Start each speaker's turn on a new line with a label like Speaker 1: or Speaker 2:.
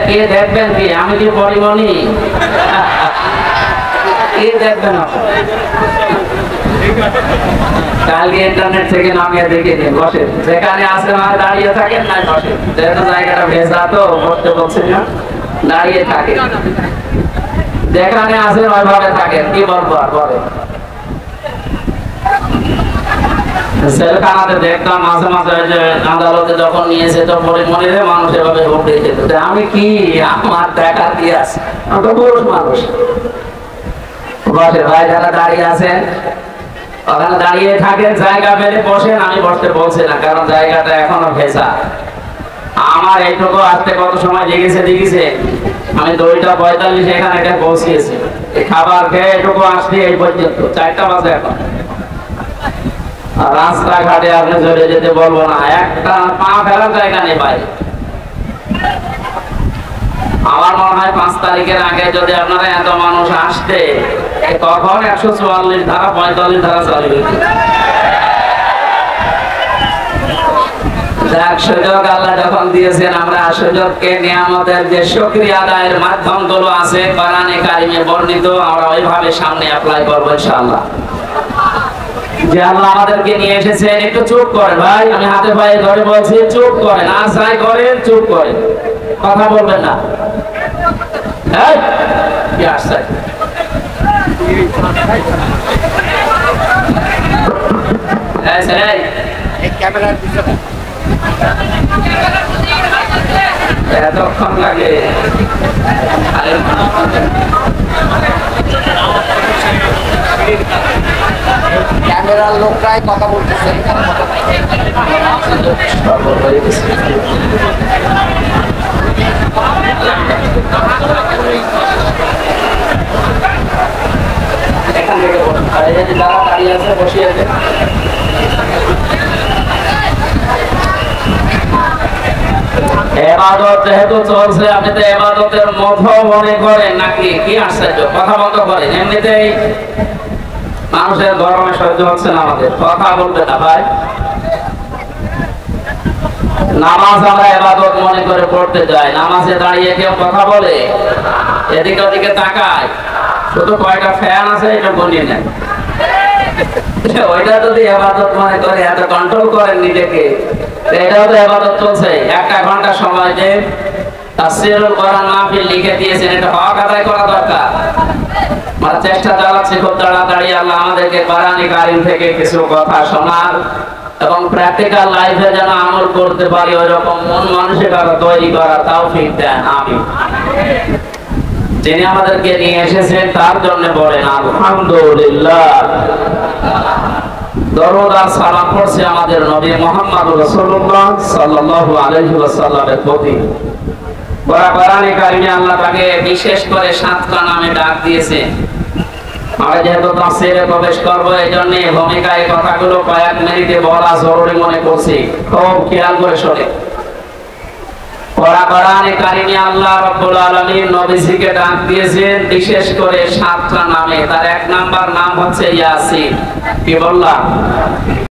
Speaker 1: কে দেখবেন কি? আমি কি পরিমণি? কে দেখবেন? কালকে ইন্টারনেট থেকে নামিয়ে দেখে নিন, বসে যেখানে আসে মানে দাঁড়িয়ে থাকেন, না বসে, যেহেতু জায়গাটা ভেজা তো বসতে বলছে না, দাঁড়িয়ে থাকে, যেখানে আসে ওইভাবে থাকেন। কি বলবো আর বলে। সেলখানাতে দেখতাম মাঝে মাঝে যে আদালতে যখন নিয়েছে তো পরিমণিরে মানুষ এভাবে ভোট যেত। আমি কি, আমার দেখা কি আছে, আমি তো পুরুষ মানুষ। বসে ভাই যারা দাঁড়িয়ে আছেন ওখানে দাঁড়িয়ে থাকেন, জায়গা পেলে বসেন। আমি বসতে বলছি না, কারণ জায়গাটা এখনো ভেজা। আমার এইটুকু আসতে কত সময় লেগেছে আমি 2:45 এখানে এটা পৌঁছিয়েছি। এই খাবার খেয়ে এটুকু আসছি এই পর্যন্ত, 4টা বাজে এখন। রাস্তাঘাটে আপনি চলে যেতে বলবো না, একটা পা ফেলার জায়গা নেই বাইরে। আমার মনে হয় 5 তারিখের আগে যদি আপনারা এত মানুষ আসতে, তখন 144 ধারা 45 ধারা চালু হতো। যাক, সুযোগ আল্লাহ যখন দিয়েছেন, আমরা সুযোগকে নিয়ামতের যে শুকরিয়া আদায়ের মাধ্যমগুলো আছে কোরআনে কারিমে বর্ণিত, আমরা ওইভাবে সামনে অ্যাপ্লাই করবো ইনশাআল্লাহ। যে আল্লাহ আমাদেরকে নিয়ে এসেছেন, একটু চুপ করে ভাই, আমি হাতে পায়ে ধরে বলছি, চুপ করেন, আশাই করেন, চুপ করেন, কথা বলবেন না। কি আসছে এতক্ষণ লাগে?
Speaker 2: ক্যামেরার লোকরাই কথা বলতেছে।
Speaker 1: এখান থেকে যারা দাঁড়িয়ে আছে বসিয়ে আছে। ইবাদত যেহেতু চলছে, আপনি তো ইবাদতের মধ্যে মনে করেন নাকি? কি আশ্চর্য, কথা বন্ধ করেন। এমনিতেই মানুষের গরমে সহ্য হচ্ছে না, আমাদের কথা বলবে না ভাই। নামাজ আমরা ইবাদত মনে করে পড়তে যাই, নামাজে দাঁড়িয়ে কেউ কথা বলে, এদিকে ওদিকে তাকায়, শুধু কয়টা ফ্যান আছে এটা গনিয়ে নেয়। ওইটা যদি ইবাদত মনে করে, এত কন্ট্রোল করেন নিজেকে, এটাও তো ইবাদত চলছে। 1 ঘন্টা সময় যে তাফসীরুল কোরআন মাহফিল লিখে দিয়েছেন, এটা হক আদায় করা দরকার। আমরা চেষ্টা চালাচ্ছি খুব তাড়াতাড়ি আল্লাহ আমাদেরকে কোরআন কারীম থেকে কিছু কথা শোনার এবং প্র্যাকটিক্যাল লাইফে যেন আমল করতে পারি, ওইরকম মন মানসিকতা তৈরি করার তৌফিক দেন, আমিন। যিনি আমাদেরকে নিয়ে এসেছেন তার জন্য বলেন আলহামদুলিল্লাহ। দরুদ আর সালাম পড়ছি আমাদের নবী মুহাম্মদ রাসূলুল্লাহ সাল্লাল্লাহু আলাইহি ওয়াসাল্লামের প্রতি। কোরআনে কারিমে আল্লাহ তাকে বিশেষ করে 7টা নামে ডাক দিয়েছে। আমরা যেহেতু তাফসীরে প্রবেশ করবো, এই জন্য ভূমিকায় কথাগুলো কয়েক মিনিটে বলা জরুরি মনে করছি, খুব খেয়াল করে শোনে। কোরআনে কারিমে আল্লাহ রাব্বুল আলামিন নবীজিকে ডাক দিয়েছেন বিশেষ করে 7টা নামে। তার 1 নাম্বার নাম হচ্ছে ইয়াসিন। কি বললাম?